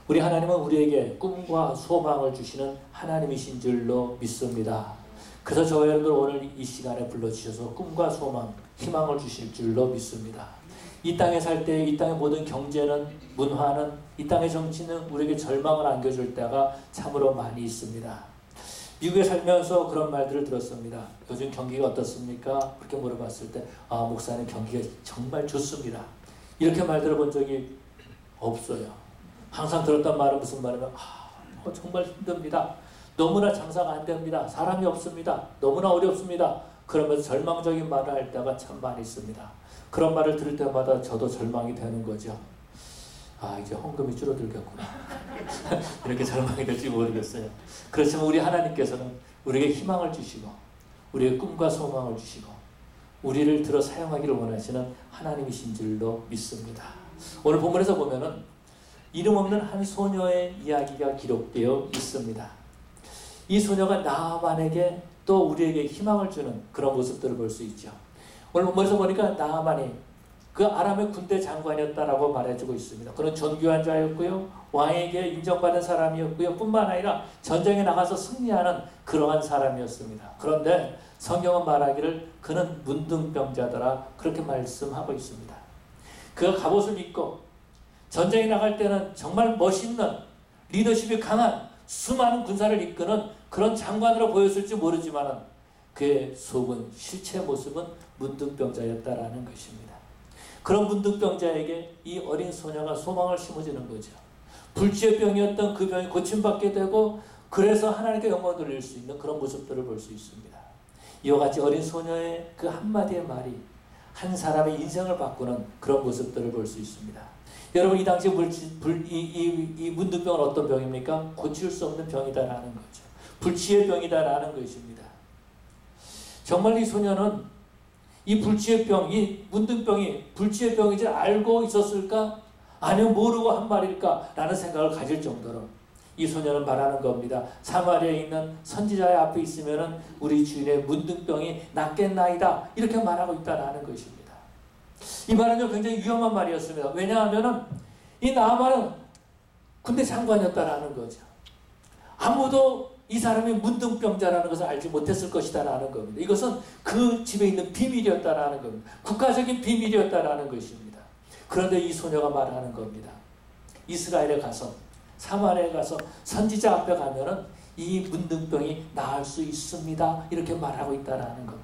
우리 하나님은 우리에게 꿈과 소망을 주시는 하나님이신 줄로 믿습니다. 그래서 저와 여러분들 오늘 이 시간에 불러주셔서 꿈과 소망, 희망을 주실 줄로 믿습니다. 이 땅에 살 때 이 땅의 모든 경제는, 문화는, 이 땅의 정치는 우리에게 절망을 안겨줄 때가 참으로 많이 있습니다. 미국에 살면서 그런 말들을 들었습니다. 요즘 경기가 어떻습니까? 그렇게 물어봤을 때 목사님 경기가 정말 좋습니다. 이렇게 말 들어본 적이 없어요. 항상 들었던 말은 무슨 말이냐면 정말 힘듭니다. 너무나 장사가 안 됩니다. 사람이 없습니다. 너무나 어렵습니다. 그러면서 절망적인 말을 할 때가 참 많이 있습니다. 그런 말을 들을 때마다 저도 절망이 되는 거죠. 이제 헌금이 줄어들겠구나. 이렇게 절망이 될지 모르겠어요. 그렇지만 우리 하나님께서는 우리에게 희망을 주시고 우리의 꿈과 소망을 주시고 우리를 들어 사용하기를 원하시는 하나님이신 줄로 믿습니다. 오늘 본문에서 보면은 이름 없는 한 소녀의 이야기가 기록되어 있습니다. 이 소녀가 나아만에게 또 우리에게 희망을 주는 그런 모습들을 볼 수 있죠. 오늘 본문에서 보니까 나아만이 그 아람의 군대 장관이었다라고 말해주고 있습니다. 그는 존귀한 자였고요. 왕에게 인정받은 사람이었고요. 뿐만 아니라 전쟁에 나가서 승리하는 그러한 사람이었습니다. 그런데 성경은 말하기를 그는 문둥병자더라 그렇게 말씀하고 있습니다. 그가 갑옷을 입고 전쟁에 나갈 때는 정말 멋있는 리더십이 강한 수많은 군사를 이끄는 그런 장관으로 보였을지 모르지만 그의 속은 실체 모습은 문둥병자였다라는 것입니다. 그런 문둥병자에게 이 어린 소녀가 소망을 심어주는 거죠. 불치의 병이었던 그 병이 고침받게 되고 그래서 하나님께 영광을 돌릴 수 있는 그런 모습들을 볼 수 있습니다. 이와 같이 어린 소녀의 그 한마디의 말이 한 사람의 인생을 바꾸는 그런 모습들을 볼 수 있습니다. 여러분 이 당시 이 문둥병은 어떤 병입니까? 고칠 수 없는 병이다라는 거죠. 불치의 병이다라는 것입니다. 정말 이 소녀는 이 불치의 병, 이 문둥병이 불치의 병인 줄 알고 있었을까? 아니면 모르고 한 말일까? 라는 생각을 가질 정도로 이 소녀는 말하는 겁니다. 사마리아에 있는 선지자의 앞에 있으면 우리 주인의 문둥병이 낫겠나이다. 이렇게 말하고 있다라는 것입니다. 이 말은요 굉장히 위험한 말이었습니다. 왜냐하면 이 나아만은 군대 장관이었다라는 거죠. 아무도 이 사람이 문둥병자라는 것을 알지 못했을 것이다라는 겁니다. 이것은 그 집에 있는 비밀이었다라는 겁니다. 국가적인 비밀이었다라는 것입니다. 그런데 이 소녀가 말하는 겁니다. 이스라엘에 가서 사마리아에 가서 선지자 앞에 가면은 이 문둥병이 나을 수 있습니다. 이렇게 말하고 있다라는 겁니다.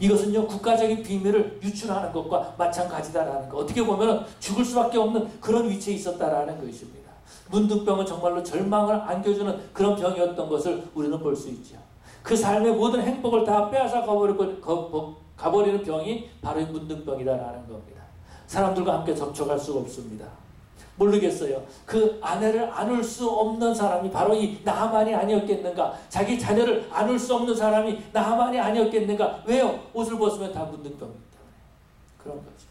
이것은요 국가적인 비밀을 유출하는 것과 마찬가지다라는 것. 어떻게 보면 죽을 수밖에 없는 그런 위치에 있었다라는 것입니다. 문둥병은 정말로 절망을 안겨주는 그런 병이었던 것을 우리는 볼 수 있죠. 그 삶의 모든 행복을 다 빼앗아 가버리는 병이 바로 이 문둥병이다라는 겁니다. 사람들과 함께 접촉할 수가 없습니다. 모르겠어요. 그 아내를 안을 수 없는 사람이 바로 이 나하만이 아니었겠는가? 자기 자녀를 안을 수 없는 사람이 나하만이 아니었겠는가? 왜요? 옷을 벗으면 다 문둥병이기 때문에. 그런 거죠.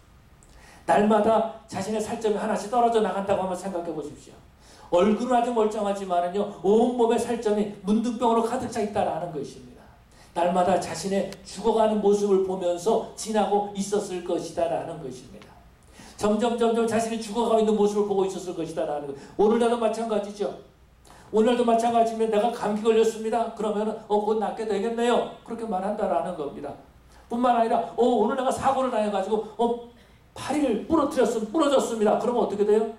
날마다 자신의 살점이 하나씩 떨어져 나간다고 한번 생각해 보십시오. 얼굴은 아주 멀쩡하지만은요, 온몸에 살점이 문둥병으로 가득 차 있다라는 것입니다. 날마다 자신의 죽어가는 모습을 보면서 지나고 있었을 것이다라는 것입니다. 점점 자신이 죽어가고 있는 모습을 보고 있었을 것이다라는 것. 오늘날도 마찬가지죠. 오늘도 마찬가지면 내가 감기 걸렸습니다. 그러면은 곧 낫게 되겠네요. 그렇게 말한다라는 겁니다. 뿐만 아니라 오늘 내가 사고를 당해가지고 팔을 부러졌습니다. 그러면 어떻게 돼요?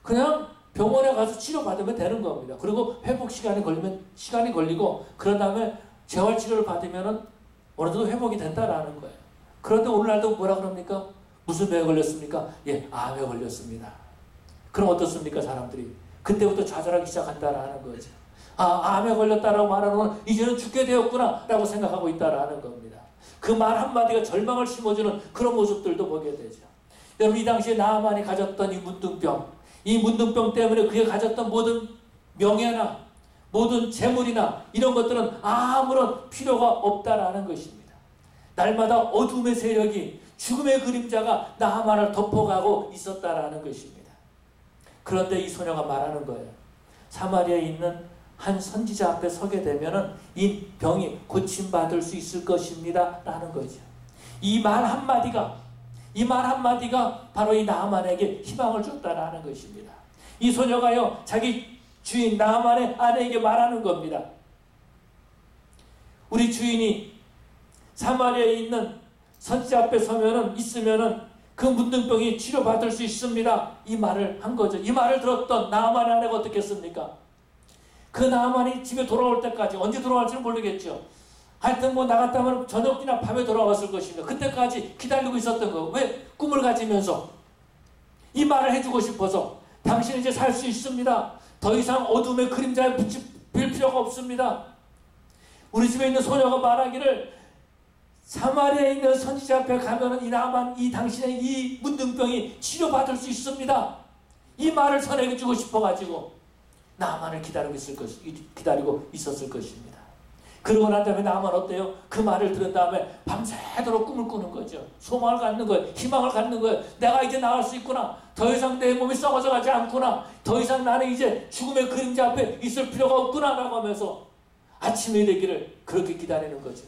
그냥 병원에 가서 치료받으면 되는 겁니다. 그리고 회복 시간이 걸리고 그런 다음에 재활치료를 받으면은 어느 정도 회복이 된다라는 거예요. 그런데 오늘날도 뭐라 그럽니까? 무슨 병에 걸렸습니까? 암에 걸렸습니다. 그럼 어떻습니까, 사람들이? 그때부터 좌절하기 시작한다라는 거죠. 암에 걸렸다라고 말하는 건 이제는 죽게 되었구나 라고 생각하고 있다라는 겁니다. 그 말 한마디가 절망을 심어주는 그런 모습들도 보게 되죠. 여러분 이 당시에 나아만이 가졌던 이 문둥병 때문에 그가 가졌던 모든 명예나 모든 재물이나 이런 것들은 아무런 필요가 없다라는 것입니다. 날마다 어둠의 세력이 죽음의 그림자가 나아만을 덮어가고 있었다라는 것입니다. 그런데 이 소녀가 말하는 거예요. 사마리아에 있는 한 선지자 앞에 서게 되면은 이 병이 고침받을 수 있을 것입니다. 라는 거죠. 이 말 한마디가 바로 이 나아만에게 희망을 줬다라는 것입니다. 이 소녀가요 자기 주인 나만의 아내에게 말하는 겁니다. 우리 주인이 사마리아에 있는 선지자 앞에 있으면은 그 문둥병이 치료받을 수 있습니다. 이 말을 한 거죠. 이 말을 들었던 나만의 아내가 어떻게 했습니까? 그 나만이 집에 돌아올 때까지, 언제 돌아올지는 모르겠죠. 하여튼 나갔다면 저녁이나 밤에 돌아왔을 것입니다. 그때까지 기다리고 있었던 거. 왜? 꿈을 가지면서 이 말을 해주고 싶어서 당신은 이제 살 수 있습니다. 더 이상 어둠의 그림자에 빌 필요가 없습니다. 우리 집에 있는 소녀가 말하기를 사마리아에 있는 선지자 앞에 가면은 이 당신의 이 문둥병이 치료받을 수 있습니다. 이 말을 전해주고 싶어가지고 나만을 기다리고 있었을 것입니다. 그러고 난 다음에 나만 어때요? 그 말을 들은 다음에 밤새도록 꿈을 꾸는 거죠. 소망을 갖는 거예요. 희망을 갖는 거예요. 내가 이제 나을 수 있구나. 더 이상 내 몸이 썩어져 가지 않구나. 더 이상 나는 이제 죽음의 그림자 앞에 있을 필요가 없구나 라고 하면서 아침이 되기를 그렇게 기다리는 거죠.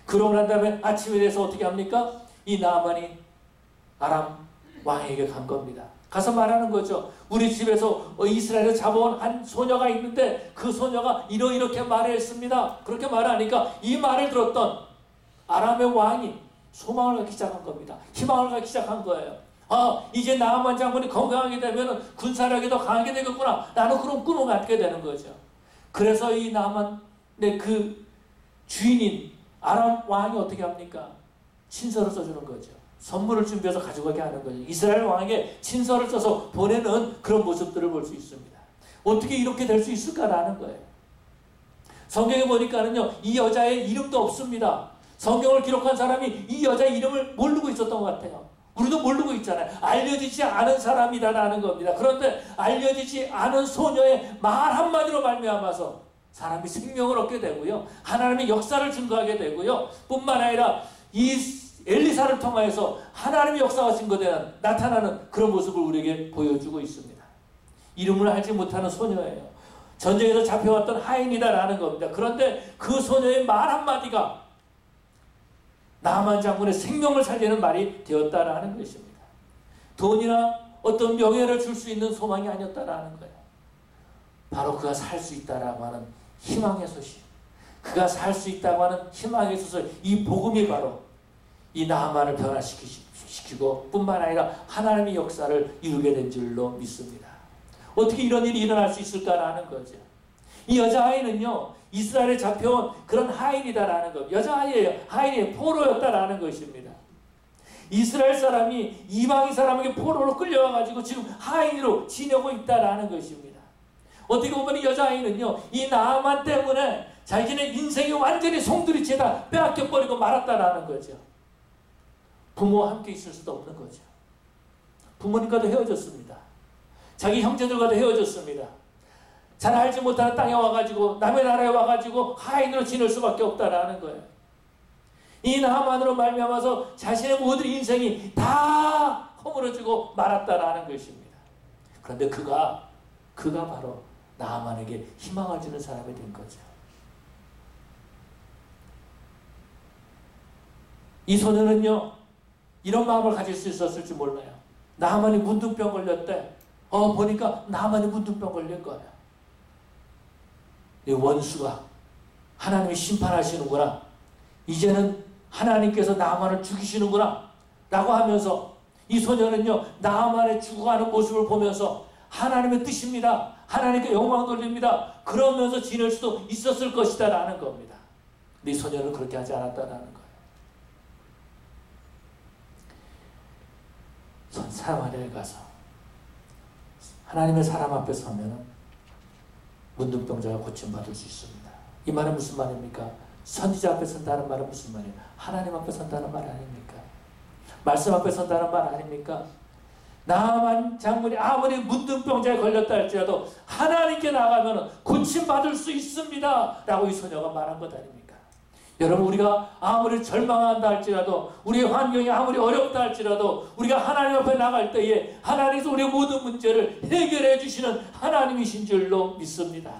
그러고 난 다음에 아침이 돼서 어떻게 합니까? 이 나만이 아람 왕에게 간 겁니다. 가서 말하는 거죠. 우리 집에서 이스라엘을 잡아온 한 소녀가 있는데 그 소녀가 이렇게 말했습니다. 그렇게 말하니까 이 말을 들었던 아람의 왕이 소망을 갖기 시작한 겁니다. 희망을 갖기 시작한 거예요. 이제 나만 장군이 건강하게 되면 군사력이 더 강하게 되겠구나. 나는 그런 꿈을 갖게 되는 거죠. 그래서 이 나만의 그 주인인 아람 왕이 어떻게 합니까? 친서를 써주는 거죠. 선물을 준비해서 가져가게 하는 거죠. 이스라엘 왕에게 친서를 써서 보내는 그런 모습들을 볼 수 있습니다. 어떻게 이렇게 될 수 있을까라는 거예요. 성경에 보니까는요, 이 여자의 이름도 없습니다. 성경을 기록한 사람이 이 여자의 이름을 모르고 있었던 것 같아요. 우리도 모르고 있잖아요. 알려지지 않은 사람이다라는 겁니다. 그런데 알려지지 않은 소녀의 말 한마디로 말미암아서 사람이 생명을 얻게 되고요. 하나님의 역사를 증거하게 되고요. 뿐만 아니라 이 엘리사를 통하여서 하나님의 역사가 증거되는 나타나는 그런 모습을 우리에게 보여주고 있습니다. 이름을 알지 못하는 소녀예요. 전쟁에서 잡혀왔던 하인이다라는 겁니다. 그런데 그 소녀의 말 한마디가 나만 장군의 생명을 살리는 말이 되었다라는 것입니다. 돈이나 어떤 명예를 줄 수 있는 소망이 아니었다라는 거예요. 바로 그가 살 수 있다라고 하는 희망의 소식, 그가 살 수 있다고 하는 희망의 소식, 이 복음이 바로 이 나만을 변화시키고 뿐만 아니라 하나님의 역사를 이루게 된 줄로 믿습니다. 어떻게 이런 일이 일어날 수 있을까라는 거죠. 이 여자아이는요, 이스라엘에 잡혀온 그런 하인이다라는 것. 여자아이예요. 하인이에요. 포로였다라는 것입니다. 이스라엘 사람이 이방인 사람에게 포로로 끌려와가지고 지금 하인으로 지내고 있다라는 것입니다. 어떻게 보면 이 여자아이는요, 이 나만 때문에 자기네 인생이 완전히 송두리째다 빼앗겨버리고 말았다라는 거죠. 부모와 함께 있을 수도 없는 거죠. 부모님과도 헤어졌습니다. 자기 형제들과도 헤어졌습니다. 잘 알지 못하는 땅에 와가지고 남의 나라에 와가지고 하인으로 지낼 수밖에 없다라는 거예요. 이 나만으로 말미암아서 자신의 모든 인생이 다 허물어지고 말았다라는 것입니다. 그런데 그가 바로 나만에게 희망을 주는 사람이 된 거죠. 이 소녀는요, 이런 마음을 가질 수 있었을지 몰라요. 나만이 문둥병 걸렸대. 보니까 나만이 문둥병 걸린 거예요. 이 원수가 하나님이 심판하시는구나. 이제는 하나님께서 나만을 죽이시는구나. 라고 하면서 이 소녀는요, 나만의 죽어가는 모습을 보면서 하나님의 뜻입니다. 하나님께 영광 돌립니다. 그러면서 지낼 수도 있었을 것이다 라는 겁니다. 근데 이 소녀는 그렇게 하지 않았다라는 거예요. 사마리아에 가서 하나님의 사람 앞에 서면 문둥병자가 고침받을 수 있습니다. 이 말은 무슨 말입니까? 선지자 앞에 선다는 말은 무슨 말이에요? 하나님 앞에 선다는 말 아닙니까? 말씀 앞에 선다는 말 아닙니까? 나만 장군이 아무리 문둥병자에 걸렸다 할지라도 하나님께 나가면 고침받을 수 있습니다 라고 이 소녀가 말한 것 아닙니까? 여러분, 우리가 아무리 절망한다 할지라도, 우리의 환경이 아무리 어렵다 할지라도 우리가 하나님 앞에 나갈 때에 하나님께서 우리의 모든 문제를 해결해 주시는 하나님이신 줄로 믿습니다.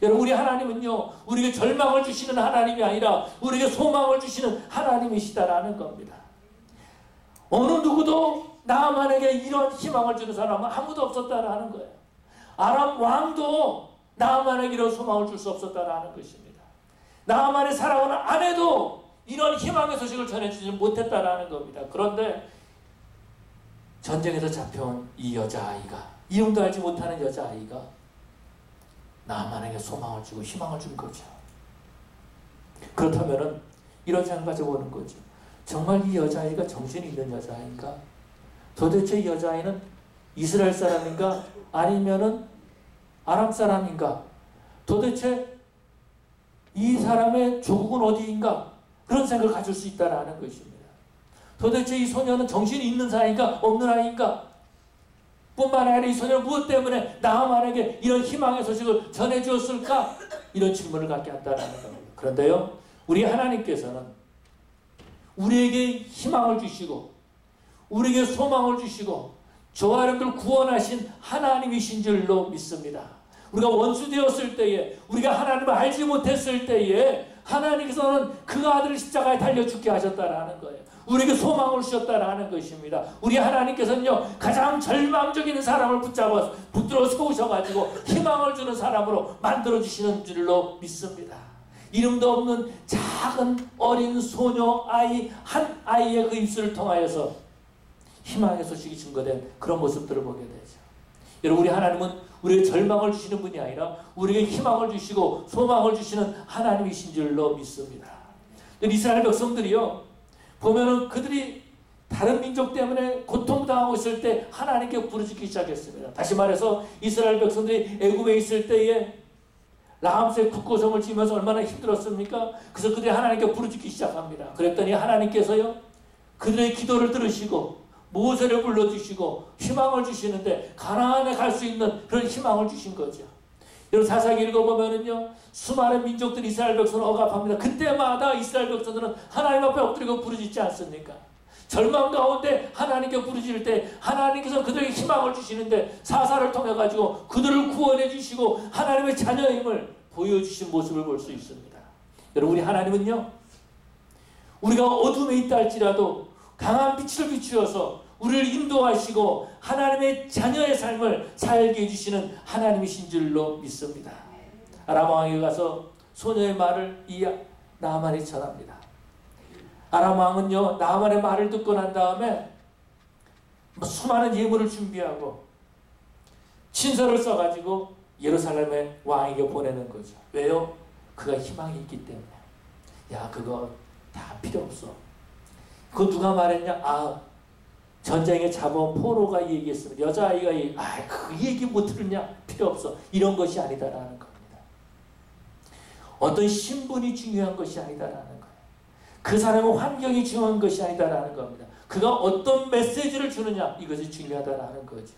여러분, 우리 하나님은요, 우리에게 절망을 주시는 하나님이 아니라 우리에게 소망을 주시는 하나님이시다라는 겁니다. 어느 누구도 나만에게 이런 희망을 주는 사람은 아무도 없었다라는 거예요. 아람 왕도 나아만에게 이런 소망을 줄 수 없었다라는 것입니다. 나아만의 살아오는 아내도 이런 희망의 소식을 전해주지 못했다라는 겁니다. 그런데 전쟁에서 잡혀온 이 여자아이가, 이름도 알지 못하는 여자아이가 나아만에게 소망을 주고 희망을 준 거죠. 그렇다면 이런 생각 가져보는 거죠. 정말 이 여자아이가 정신이 있는 여자아이인가? 도대체 이 여자아이는 이스라엘 사람인가? 아니면은 아람 사람인가? 도대체 이 사람의 조국은 어디인가? 그런 생각을 가질 수 있다는 것입니다. 도대체 이 소녀는 정신이 있는 아이인가? 없는 아이인가? 뿐만 아니라 이 소녀는 무엇 때문에 나아만에게 이런 희망의 소식을 전해주었을까? 이런 질문을 갖게 한다는 겁니다. 그런데요, 우리 하나님께서는 우리에게 희망을 주시고 우리에게 소망을 주시고 저와 여러분들 구원하신 하나님이신 줄로 믿습니다. 우리가 원수 되었을 때에, 우리가 하나님을 알지 못했을 때에 하나님께서는 그 아들을 십자가에 달려 죽게 하셨다라는 거예요. 우리에게 소망을 주셨다라는 것입니다. 우리 하나님께서는요, 가장 절망적인 사람을 붙들어 세우셔가지고 희망을 주는 사람으로 만들어주시는 줄로 믿습니다. 이름도 없는 작은 어린 소녀 아이 한 아이의 그 입술을 통하여서 희망의 소식이 증거된 그런 모습들을 보게 되죠. 여러분, 우리 하나님은 우리에게 절망을 주시는 분이 아니라 우리에게 희망을 주시고 소망을 주시는 하나님이신 줄로 믿습니다. 이스라엘 백성들이요, 보면은 그들이 다른 민족 때문에 고통당하고 있을 때 하나님께 부르짖기 시작했습니다. 다시 말해서 이스라엘 백성들이 애굽에 있을 때에 라함세 국고성을 지으면서 얼마나 힘들었습니까? 그래서 그들이 하나님께 부르짖기 시작합니다. 그랬더니 하나님께서요, 그들의 기도를 들으시고 모세를 불러주시고 희망을 주시는데 가나안에 갈 수 있는 그런 희망을 주신 거죠. 여러분, 사사기 읽어보면은요, 수많은 민족들이 이스라엘 백성을 억압합니다. 그때마다 이스라엘 백성들은 하나님 앞에 엎드리고 부르짖지 않습니까? 절망 가운데 하나님께 부르짖을 때 하나님께서 그들에게 희망을 주시는데 사사를 통해 가지고 그들을 구원해 주시고 하나님의 자녀임을 보여주신 모습을 볼 수 있습니다. 여러분, 우리 하나님은요, 우리가 어둠에 있다 할지라도 강한 빛을 비추어서 우리를 인도하시고 하나님의 자녀의 삶을 살게 해주시는 하나님이신 줄로 믿습니다. 아람 왕에게 가서 소녀의 말을 이 나아만이 전합니다. 아람 왕은요, 나아만의 말을 듣고 난 다음에 수많은 예물을 준비하고 친서를 써가지고 예루살렘의 왕에게 보내는 거죠. 왜요? 그가 희망이 있기 때문에. 야, 그거 다 필요 없어. 그거 누가 말했냐? 전쟁에 잡아온 포로가 얘기했습니다. 여자아이가 그 얘기 못 들으냐? 필요 없어. 이런 것이 아니다라는 겁니다. 어떤 신분이 중요한 것이 아니다라는 거예요. 그 사람의 환경이 중요한 것이 아니다라는 겁니다. 그가 어떤 메시지를 주느냐? 이것이 중요하다라는 거죠.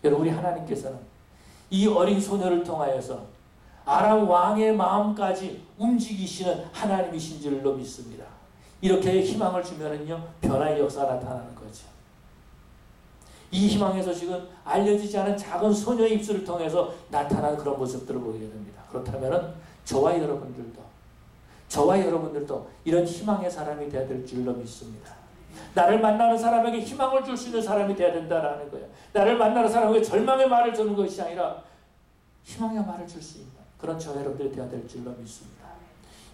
여러분, 우리 하나님께서는 이 어린 소녀를 통하여서 아람 왕의 마음까지 움직이시는 하나님이신 줄로 믿습니다. 이렇게 희망을 주면은요, 변화의 역사가 나타나는 거죠. 이 희망의 소식은 알려지지 않은 작은 소녀의 입술을 통해서 나타나는 그런 모습들을 보게 됩니다. 그렇다면은 저와 여러분들도 이런 희망의 사람이 되어야 될 줄로 믿습니다. 나를 만나는 사람에게 희망을 줄 수 있는 사람이 되어야 된다는 거예요. 나를 만나는 사람에게 절망의 말을 주는 것이 아니라 희망의 말을 줄 수 있는 그런 저와 여러분들이 되어야 될 줄로 믿습니다.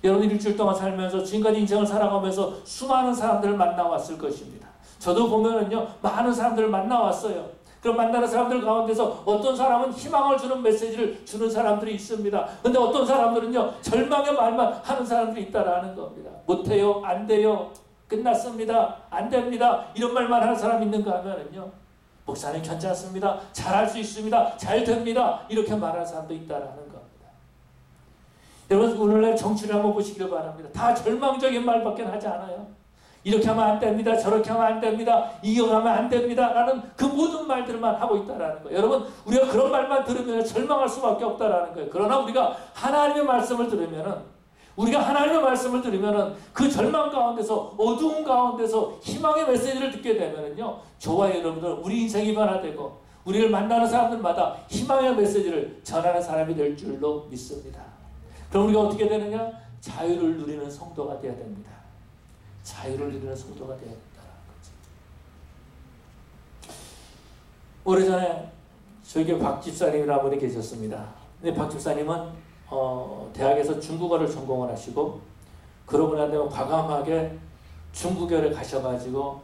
여러분, 일주일 동안 살면서 지금까지 인생을 살아가면서 수많은 사람들을 만나왔을 것입니다. 저도 보면은요, 많은 사람들을 만나왔어요. 그럼 만나는 사람들 가운데서 어떤 사람은 희망을 주는 메시지를 주는 사람들이 있습니다. 근데 어떤 사람들은요, 절망의 말만 하는 사람들이 있다라는 겁니다. 못해요, 안 돼요, 끝났습니다, 안 됩니다, 이런 말만 하는 사람이 있는가 하면은요, 목사님 괜찮습니다, 잘할 수 있습니다, 잘 됩니다, 이렇게 말하는 사람도 있다라는 겁니다. 여러분, 오늘날 정치를 한번 보시기를 바랍니다. 다 절망적인 말밖에 하지 않아요. 이렇게 하면 안 됩니다, 저렇게 하면 안 됩니다, 이겨가면 안 됩니다 라는 그 모든 말들만 하고 있다라는 거예요. 여러분, 우리가 그런 말만 들으면 절망할 수밖에 없다라는 거예요. 그러나 우리가 하나님의 말씀을 들으면은, 그 절망 가운데서, 어두운 가운데서 희망의 메시지를 듣게 되면은요, 저와 여러분들, 우리 인생이 변화되고 우리를 만나는 사람들마다 희망의 메시지를 전하는 사람이 될 줄로 믿습니다. 그럼 우리가 어떻게 되느냐? 자유를 누리는 성도가 되어야 됩니다. 자유를 누리는 성도가 되어야 된다는 거죠. 오래전에 저에게 박 집사님이라는 분이 계셨습니다. 근데 박 집사님은 대학에서 중국어를 전공을 하시고 그러고 난 다음에 과감하게 중국에 가셔가지고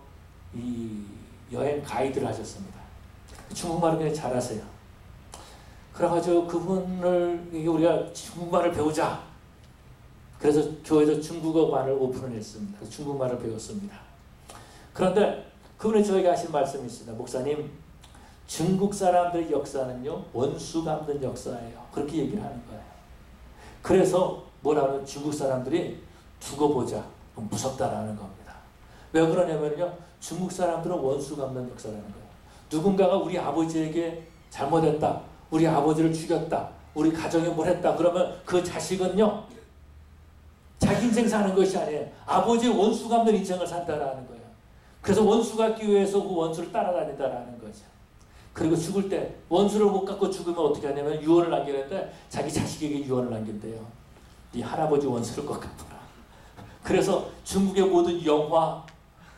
이 여행 가이드를 하셨습니다. 중국말을 그냥 잘하세요. 그래가지고 그분을 우리가 중국말을 배우자. 그래서 교회에서 중국어반을 오픈을 했습니다. 그래서 중국말을 배웠습니다. 그런데 그분이 저에게 하신 말씀이 있습니다. 목사님, 중국 사람들의 역사는요 원수 갚는 역사예요. 그렇게 얘기를 하는 거예요. 그래서 뭐라는 중국 사람들이 두고 보자. 무섭다라는 겁니다. 왜 그러냐면요 중국 사람들은 원수 갚는 역사라는 거예요. 누군가가 우리 아버지에게 잘못했다. 우리 아버지를 죽였다. 우리 가정에 뭘 했다. 그러면 그 자식은요 자기 인생 사는 것이 아니에요. 아버지의 원수 갚는 인생을 산다라는 거예요. 그래서 원수 갚기 위해서 그 원수를 따라다닌다라는 거죠. 그리고 죽을 때 원수를 못 갚고 죽으면 어떻게 하냐면 유언을 남기는데 자기 자식에게 유언을 남긴대요. 네 할아버지 원수를 꼭 갚아라. 그래서 중국의 모든 영화,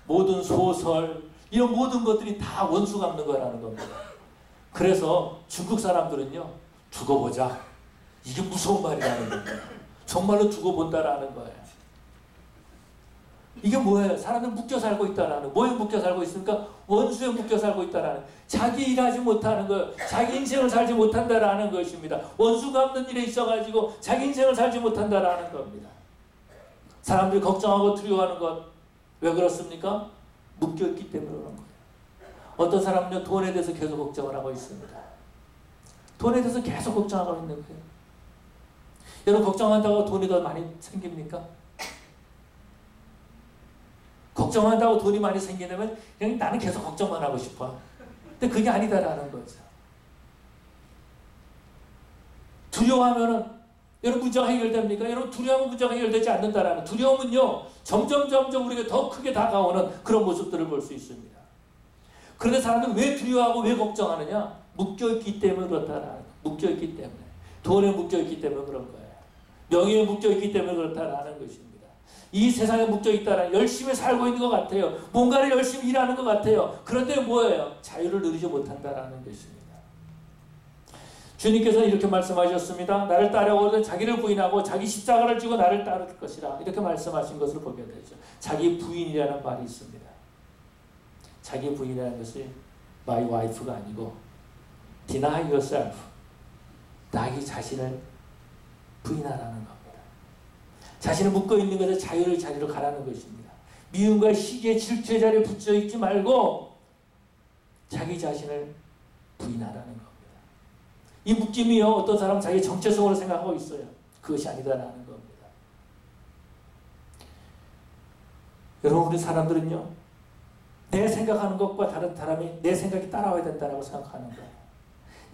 모든 소설, 이런 모든 것들이 다 원수 갚는 거라는 겁니다. 그래서 중국 사람들은요 두고 보자. 이게 무서운 말이라는 겁니다. 정말로 두고 본다라는 거예요. 이게 뭐예요? 사람들 묶여 살고 있다라는, 뭐에 묶여 살고 있습니까? 원수에 묶여 살고 있다라는, 자기 일하지 못하는 거, 자기 인생을 살지 못한다라는 것입니다. 원수 갚는 일에 있어가지고 자기 인생을 살지 못한다라는 겁니다. 사람들이 걱정하고 두려워하는 것, 왜 그렇습니까? 묶여있기 때문에 그런 거예요. 어떤 사람은요, 돈에 대해서 계속 걱정을 하고 있습니다. 돈에 대해서 계속 걱정하고 있는 거예요. 여러분, 걱정한다고 돈이 더 많이 생깁니까? 걱정한다고 돈이 많이 생기려면 그냥 나는 계속 걱정만 하고 싶어. 근데 그게 아니다라는 거죠. 두려워하면은 여러분 문제가 해결됩니까? 여러분 두려움은 문제가 해결되지 않는다라는, 두려움은요 점점 우리가 더 크게 다가오는 그런 모습들을 볼 수 있습니다. 그런데 사람들은 왜 두려워하고 왜 걱정하느냐? 묶여있기 때문에 그렇다라는 거예요. 묶여있기 때문에. 돈에 묶여있기 때문에 그런 거예요. 명예에 묶여있기 때문에 그렇다라는 것입니다. 이 세상에 묶여있다는, 열심히 살고 있는 것 같아요. 뭔가를 열심히 일하는 것 같아요. 그런데 뭐예요? 자유를 누리지 못한다라는 것입니다. 주님께서는 이렇게 말씀하셨습니다. 나를 따라오는 자기를 부인하고 자기 십자가를 지고 나를 따를 것이라. 이렇게 말씀하신 것을 보게 되죠. 자기 부인이라는 말이 있습니다. 자기 부인이라는 것이 my wife가 아니고 deny yourself. 자기 자신을 부인하라는 겁니다. 자신을 묶어있는 것에 자유로 가라는 것입니다. 미움과 시기에 질투의 자리에 붙여있지 말고 자기 자신을 부인하라는 겁니다. 이 묶임이요, 어떤 사람은 자기 정체성으로 생각하고 있어요. 그것이 아니다라는 겁니다. 여러분, 우리 사람들은요, 내 생각하는 것과 다른 사람이 내 생각이 따라와야 된다고 생각하는 거예요.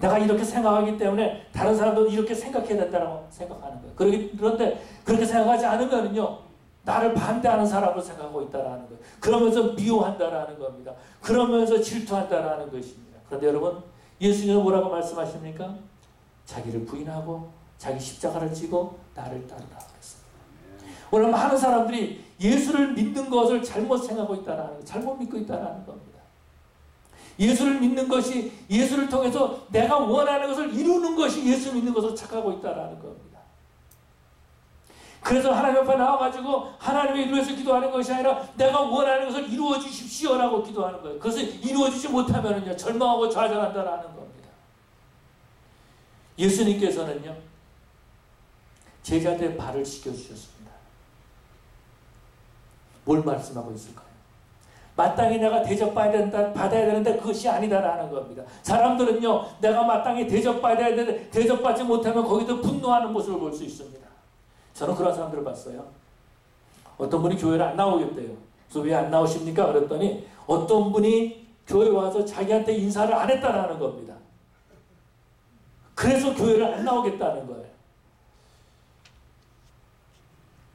내가 이렇게 생각하기 때문에 다른 사람도 이렇게 생각해야 된다고 생각하는 거예요. 그런데 그렇게 생각하지 않으면요, 나를 반대하는 사람으로 생각하고 있다라는 거예요. 그러면서 미워한다라는 겁니다. 그러면서 질투한다라는 것입니다. 그런데 여러분, 예수님은 뭐라고 말씀하십니까? 자기를 부인하고 자기 십자가를 지고 나를 따르라 그랬습니다. 오늘 많은 사람들이 예수를 믿는 것을 잘못 생각하고 있다라는 거예요. 잘못 믿고 있다라는 겁니다. 예수를 믿는 것이, 예수를 통해서 내가 원하는 것을 이루는 것이 예수 믿는 것으로 착각하고 있다라는 겁니다. 그래서 하나님 앞에 나와가지고 하나님의 이루어서 기도하는 것이 아니라 내가 원하는 것을 이루어 주십시오라고 기도하는 거예요. 그것을 이루어지지 못하면은요, 절망하고 좌절한다라는 겁니다. 예수님께서는요, 제자들의 발을 씻겨주셨습니다. 뭘 말씀하고 있을까요? 마땅히 내가 대접받아야 되는데 그것이 아니다라는 겁니다. 사람들은요, 내가 마땅히 대접받아야 되는데 대접받지 못하면 거기서 분노하는 모습을 볼 수 있습니다. 저는 그런 사람들을 봤어요. 어떤 분이 교회를 안 나오겠대요. 그래서 왜 안 나오십니까? 그랬더니 어떤 분이 교회 와서 자기한테 인사를 안 했다라는 겁니다. 그래서 교회를 안 나오겠다는 거예요.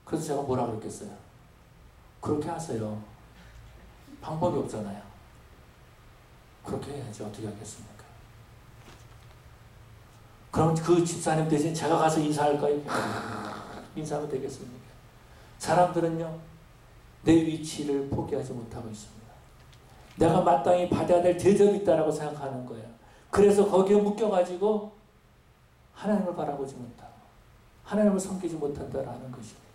그래서 제가 뭐라 그랬겠어요? 그렇게 하세요. 방법이 없잖아요. 그렇게 해야지 어떻게 하겠습니까? 그럼 그 집사님 대신 제가 가서 인사할까요? 인사하면 되겠습니까? 사람들은요, 내 위치를 포기하지 못하고 있습니다. 내가 마땅히 받아야 될 대접이 있다라고 생각하는 거예요. 그래서 거기에 묶여가지고 하나님을 바라보지 못하고 하나님을 섬기지 못한다라는 것입니다.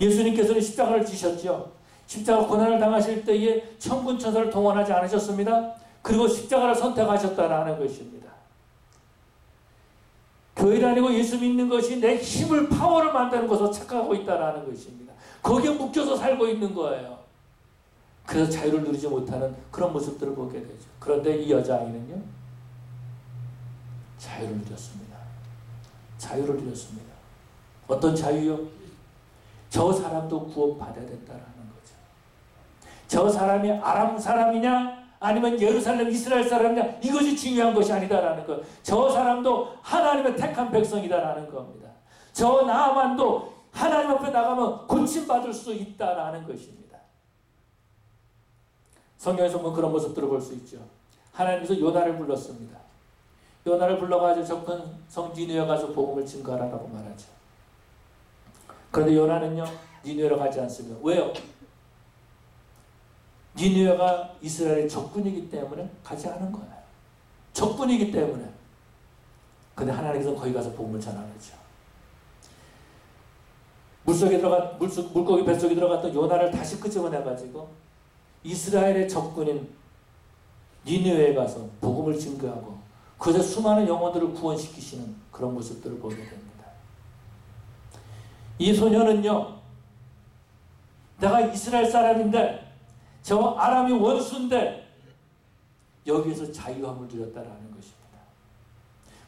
예수님께서는 십자가를 지셨죠. 십자가 고난을 당하실 때에 천군 천사를 동원하지 않으셨습니다. 그리고 십자가를 선택하셨다라는 것입니다. 교회를 아니고 예수 믿는 것이 내 힘을, 파워를 만드는 것으로 착각하고 있다는 것입니다. 거기에 묶여서 살고 있는 거예요. 그래서 자유를 누리지 못하는 그런 모습들을 보게 되죠. 그런데 이 여자아이는요, 자유를 누렸습니다. 자유를 누렸습니다. 어떤 자유요? 저 사람도 구원받아야 된다는 거죠. 저 사람이 아람 사람이냐 아니면 예루살렘 이스라엘 사람이냐, 이것이 중요한 것이 아니다라는 것. 저 사람도 하나님의 택한 백성이다라는 겁니다. 저 나아만도 하나님 앞에 나가면 고침받을 수 있다라는 것입니다. 성경에서 보면 그런 모습들을 볼 수 있죠. 하나님께서 요나를 불렀습니다. 요나를 불러가지고 접근 성 니느웨에 가서 복음을 증거하라고 말하죠. 그런데 요나는요, 니느웨로 가지 않습니다. 왜요? 니느웨가 이스라엘의 적군이기 때문에 가지 않은 거예요. 적군이기 때문에. 근데 하나님께서 거기 가서 복음을 전하죠. 물고기 뱃속에 들어갔던 요나를 다시 끄집어내가지고 이스라엘의 적군인 니느웨에 가서 복음을 증거하고 그래서 수많은 영혼들을 구원시키시는 그런 모습들을 보게 됩니다. 이 소녀는요, 내가 이스라엘 사람인데 저 아람이 원수인데 여기에서 자유함을 누렸다라는 것입니다.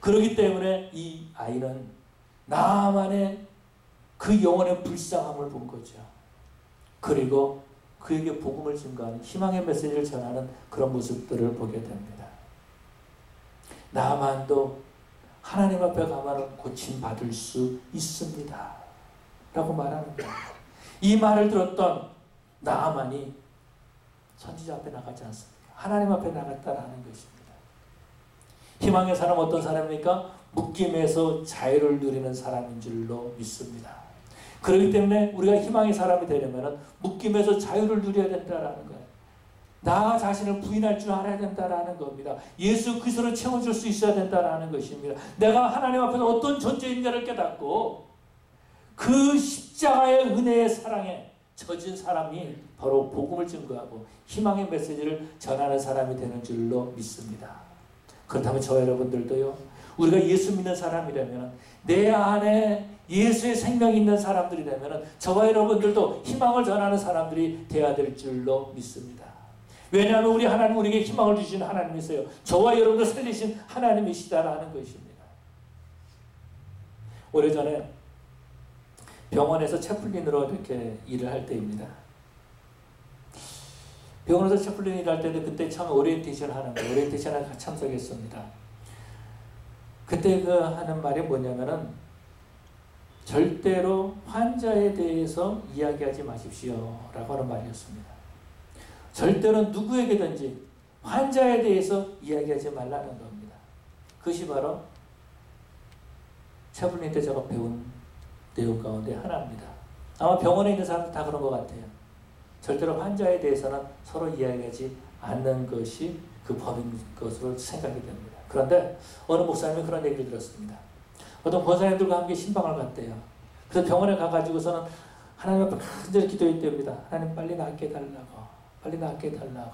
그렇기 때문에 이 아이는 나만의 그 영혼의 불쌍함을 본 거죠. 그리고 그에게 복음을 증거하는 희망의 메시지를 전하는 그런 모습들을 보게 됩니다. 나만도 하나님 앞에 가면 고침받을 수 있습니다. 라고 말하는 거예요. 이 말을 들었던 나아만이 선지자 앞에 나가지 않습니다. 하나님 앞에 나갔다라는 것입니다. 희망의 사람 어떤 사람입니까? 묶임에서 자유를 누리는 사람인 줄로 믿습니다. 그렇기 때문에 우리가 희망의 사람이 되려면 묶임에서 자유를 누려야 된다라는 거예요. 나 자신을 부인할 줄 알아야 된다라는 겁니다. 예수 그리스도를 채워줄 수 있어야 된다라는 것입니다. 내가 하나님 앞에서 어떤 존재인가를 깨닫고 그 십자가의 은혜의 사랑에 젖은 사람이 바로 복음을 증거하고 희망의 메시지를 전하는 사람이 되는 줄로 믿습니다. 그렇다면 저와 여러분들도요, 우리가 예수 믿는 사람이라면, 내 안에 예수의 생명이 있는 사람들이라면 저와 여러분들도 희망을 전하는 사람들이 되어야 될 줄로 믿습니다. 왜냐하면 우리 하나님, 우리에게 희망을 주시는 하나님이세요. 저와 여러분들 살리신 하나님이시다라는 것입니다. 오래전에 병원에서 채플린으로 이렇게 일을 할 때입니다. 병원에서 채플린 일을 할 때는 그때 처음 오리엔테이션 하는 거, 오리엔테이션에 참석했습니다. 그때 그 하는 말이 뭐냐면은 절대로 환자에 대해서 이야기하지 마십시오 라고 하는 말이었습니다. 절대로 누구에게든지 환자에 대해서 이야기하지 말라는 겁니다. 그것이 바로 채플린 때 제가 배운 내용 가운데 하나입니다. 아마 병원에 있는 사람들 다 그런 것 같아요. 절대로 환자에 대해서는 서로 이야기하지 않는 것이 그 법인 것으로 생각이 됩니다. 그런데 어느 목사님이 그런 얘기를 들었습니다. 어떤 권사님들과 함께 신방을 갔대요. 그래서 병원에 가가지고서는 하나님 앞에 간절히 기도했답니다. 하나님 빨리 낫게 해달라고, 빨리 낫게 해달라고.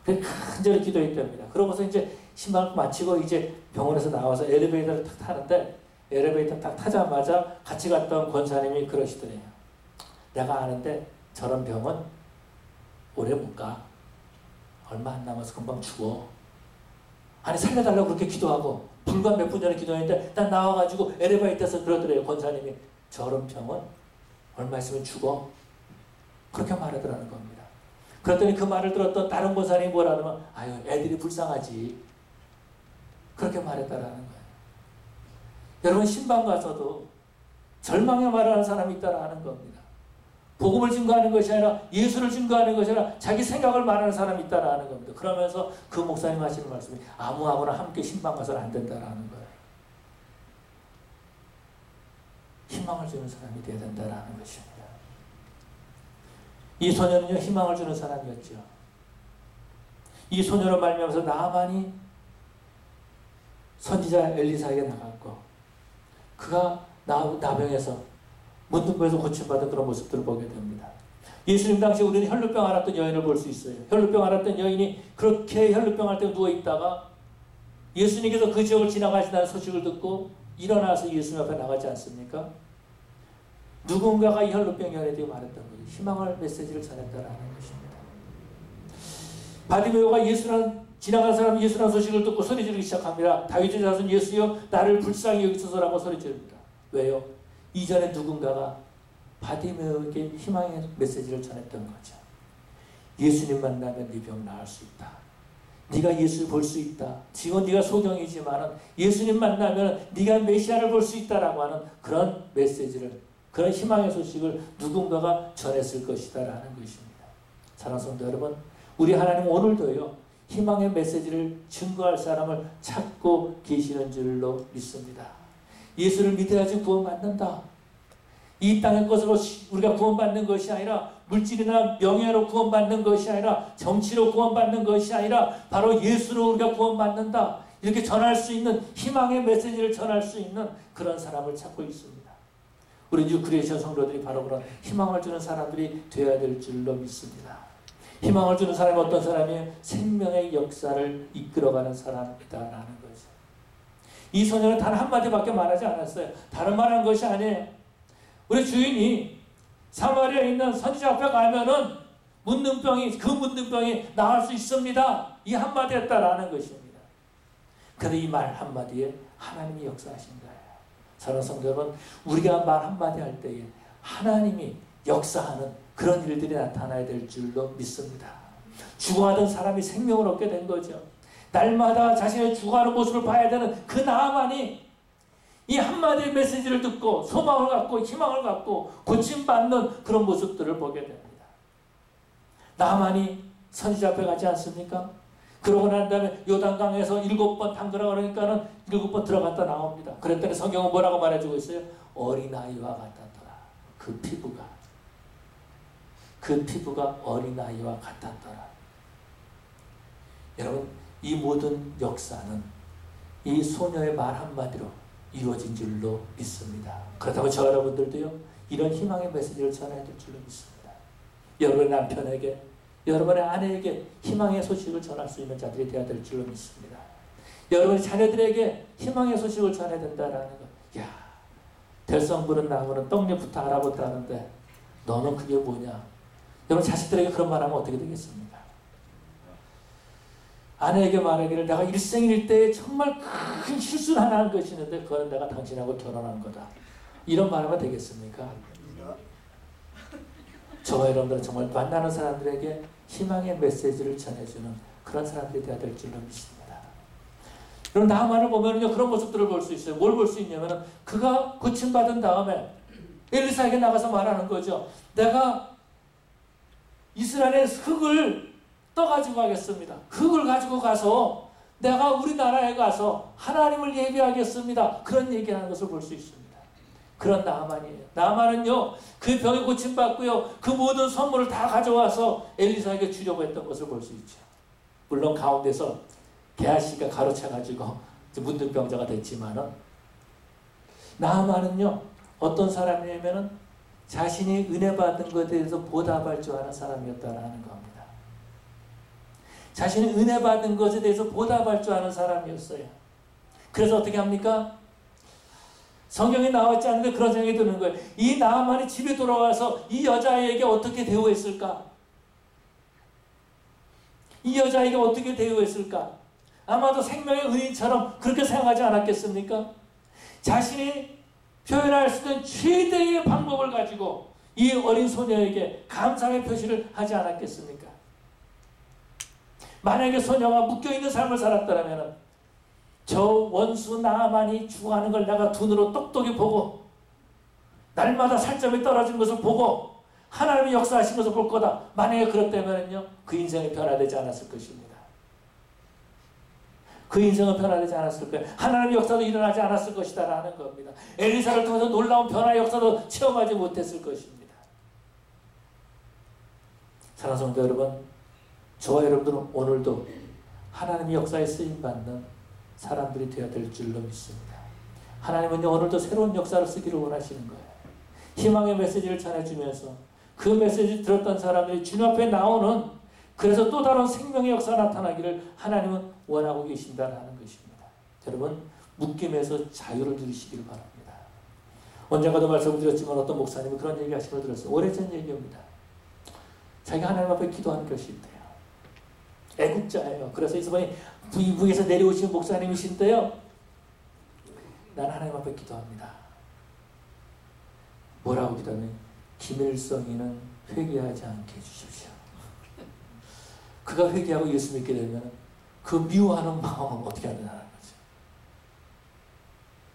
간절히 기도했답니다. 그러고서 이제 신방을 마치고 이제 병원에서 나와서 엘리베이터를 탁 타는데, 엘리베이터 딱 타자마자 같이 갔던 권사님이 그러시더래요. 내가 아는데 저런 병은 오래 못 가. 얼마 안 남아서 금방 죽어. 아니 살려달라고 그렇게 기도하고 불과 몇 분 전에 기도했는데 난 나와가지고 엘리베이터에서 그러더래요. 권사님이 저런 병은 얼마 있으면 죽어. 그렇게 말하더라는 겁니다. 그랬더니 그 말을 들었던 다른 권사님이 뭐라면 아유 애들이 불쌍하지. 그렇게 말했다라는 거예요. 여러분 신방 가서도 절망의 말을 하는 사람이 있다라는 겁니다. 복음을 증거하는 것이 아니라 예수를 증거하는 것이 아니라 자기 생각을 말하는 사람이 있다라는 겁니다. 그러면서 그 목사님 하시는 말씀이 아무하고나 함께 신방 가서는 안 된다라는 거예요. 희망을 주는 사람이 되어야 된다라는 것입니다. 이 소녀는요 희망을 주는 사람이었죠. 이 소녀로 말미암아서 나아만이 선지자 엘리사에게 나갔고 그가 나병에서 문둥병에서 고침받은 그런 모습들을 보게 됩니다. 예수님 당시 우리는 혈루병 앓았던 여인을 볼 수 있어요. 혈루병 앓았던 여인이 그렇게 혈루병 앓을 때 누워있다가 예수님께서 그 지역을 지나가신다는 소식을 듣고 일어나서 예수님 앞에 나가지 않습니까? 누군가가 이 혈루병 여인에게 말했던 거죠. 희망을 메시지를 전했다라는 것입니다. 바디메오가 지나간 사람 예수라는 소식을 듣고 소리 지르기 시작합니다. 다윗의 자손 예수여 나를 불쌍히 여기소서라고 소리 지릅니다. 왜요? 이전에 누군가가 바디메오에게 희망의 메시지를 전했던 거죠. 예수님 만나면 네 병 나을 수 있다. 네가 예수를 볼 수 있다. 지금 네가 소경이지만 예수님 만나면 네가 메시아를 볼 수 있다라고 하는 그런 메시지를, 그런 희망의 소식을 누군가가 전했을 것이다라는 것입니다. 사랑하는 성도 여러분, 우리 하나님 오늘도요 희망의 메시지를 증거할 사람을 찾고 계시는 줄로 믿습니다. 예수를 믿어야지 구원받는다. 이 땅의 것으로 우리가 구원받는 것이 아니라 물질이나 명예로 구원받는 것이 아니라 정치로 구원받는 것이 아니라 바로 예수로 우리가 구원받는다. 이렇게 전할 수 있는 희망의 메시지를 전할 수 있는 그런 사람을 찾고 있습니다. 우리 뉴크리에이션 성도들이 바로 그런 희망을 주는 사람들이 되어야 될 줄로 믿습니다. 희망을 주는 사람이 어떤 사람이에요? 생명의 역사를 이끌어가는 사람이다라는 거죠. 이 소녀는 단 한마디밖에 말하지 않았어요. 다른 말한 것이 아니에요. 우리 주인이 사마리아에 있는 선지자 앞에 가면은 그 문둥병이 나을 수 있습니다. 이 한마디 했다라는 것입니다. 그런데 이 말 한마디에 하나님이 역사하신 거예요. 사랑하는 성도 여러분, 우리가 말 한마디 할 때에 하나님이 역사하는 그런 일들이 나타나야 될 줄로 믿습니다. 죽어가던 사람이 생명을 얻게 된 거죠. 날마다 자신의 죽어가는 모습을 봐야 되는 그 나아만이 이 한마디의 메시지를 듣고 소망을 갖고 희망을 갖고 고침받는 그런 모습들을 보게 됩니다. 나아만이 선지자 앞에 가지 않습니까? 그러고 난 다음에 요단강에서 7번 담그라 그러니까는 7번 들어갔다 나옵니다. 그랬더니 성경은 뭐라고 말해주고 있어요? 어린아이와 같았더라. 그 피부가 어린아이와 같았더라. 여러분, 이 모든 역사는 이 소녀의 말 한마디로 이루어진 줄로 믿습니다. 그렇다고 저 여러분들도요 이런 희망의 메시지를 전해야 될 줄로 믿습니다. 여러분의 남편에게, 여러분의 아내에게 희망의 소식을 전할 수 있는 자들이 되어야 될 줄로 믿습니다. 여러분의 자녀들에게 희망의 소식을 전해야 된다라는 것. 야, 될성 부른 나무는 떡잎부터 알아본다는데 너는 그게 뭐냐? 여러분 자식들에게 그런 말하면 어떻게 되겠습니까? 아내에게 말하기를 내가 일생일대에 정말 큰 실수를 하나 한 것이 있는데 그거는 내가 당신하고 결혼한 거다. 이런 말하면 되겠습니까? 저와 여러분들은 정말 만나는 사람들에게 희망의 메시지를 전해주는 그런 사람들이 되어야 될 줄로 믿습니다. 그럼 나아만을 보면요 그런 모습들을 볼 수 있어요. 뭘 볼 수 있냐면은 그가 고침받은 다음에 엘리사에게 나가서 말하는 거죠. 내가 이스라엘의 흙을 떠가지고 가겠습니다. 흙을 가지고 가서 내가 우리나라에 가서 하나님을 예배하겠습니다. 그런 얘기하는 것을 볼 수 있습니다. 그런 나아만이에요. 나아만은요 그 병에 고침받고요 그 모든 선물을 다 가져와서 엘리사에게 주려고 했던 것을 볼 수 있죠. 물론 가운데서 게하시가 가로채가지고 문둥병자가 됐지만은 나아만은요 어떤 사람이냐면은 자신이 은혜 받은 것에 대해서 보답할 줄 아는 사람이었다라는 겁니다. 자신이 은혜 받은 것에 대해서 보답할 줄 아는 사람이었어요. 그래서 어떻게 합니까? 성경에 나왔지 않은데 그런 생각이 드는 거예요. 이 나아만이 집에 돌아와서 이 여자에게 어떻게 대우했을까? 이 여자에게 어떻게 대우했을까? 아마도 생명의 은인처럼 그렇게 생각하지 않았겠습니까? 자신이 표현할 수 있는 최대의 방법을 가지고 이 어린 소녀에게 감사의 표시를 하지 않았겠습니까? 만약에 소녀가 묶여있는 삶을 살았더라면 저 원수 나아만이 죽어가는 걸 내가 눈으로 똑똑히 보고 날마다 살점이 떨어진 것을 보고 하나님의 역사하신 것을 볼 거다. 만약에 그렇다면요 그 인생이 변화되지 않았을 것입니다. 그 인생은 변화되지 않았을 거예요. 하나님의 역사도 일어나지 않았을 것이다 라는 겁니다. 엘리사를 통해서 놀라운 변화의 역사도 체험하지 못했을 것입니다. 사랑하는 성도 여러분, 저와 여러분들은 오늘도 하나님의 역사에 쓰임받는 사람들이 되어야 될 줄로 믿습니다. 하나님은요, 오늘도 새로운 역사를 쓰기를 원하시는 거예요. 희망의 메시지를 전해주면서 그 메시지를 들었던 사람들이 주님 앞에 나오는, 그래서 또 다른 생명의 역사가 나타나기를 하나님은 원하고 계신다는 것입니다. 여러분, 묶임에서 자유를 누리시길 바랍니다. 언젠가도 말씀을 드렸지만 어떤 목사님이 그런 얘기 하시는 걸 들었어요. 오래전 얘기입니다. 자기가 하나님 앞에 기도하는 것이 있대요. 애국자예요. 그래서 이번에 부에서 내려오신 목사님이신데요. 나는 하나님 앞에 기도합니다. 뭐라고 기도하면 김일성이는 회개하지 않게 해주십시오. 그가 회개하고 예수 믿게 되면 그 미워하는 마음은 어떻게 하느냐는 거죠.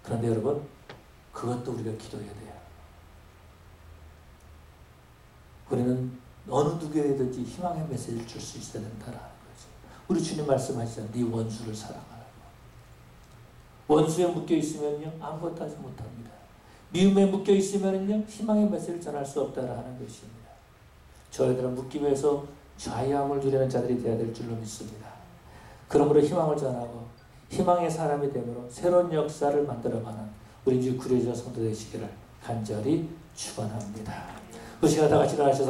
그런데 여러분, 그것도 우리가 기도해야 돼요. 우리는 어느 누구에든지 희망의 메시지를 줄 수 있어야 된다는 거죠. 우리 주님 말씀하시잖아요. 네 원수를 사랑하라고. 원수에 묶여 있으면요, 아무것도 하지 못합니다. 미움에 묶여 있으면요, 희망의 메시지를 전할 수 없다는 것입니다. 저희들은 묶임에서 자유함을 누리는 자들이 되어야 될 줄로 믿습니다. 그러므로 희망을 전하고 희망의 사람이 되므로 새로운 역사를 만들어가는 우리 주 구례자 성도 되시기를 간절히 축원합니다. 그 시간 다 같이 일어나셔서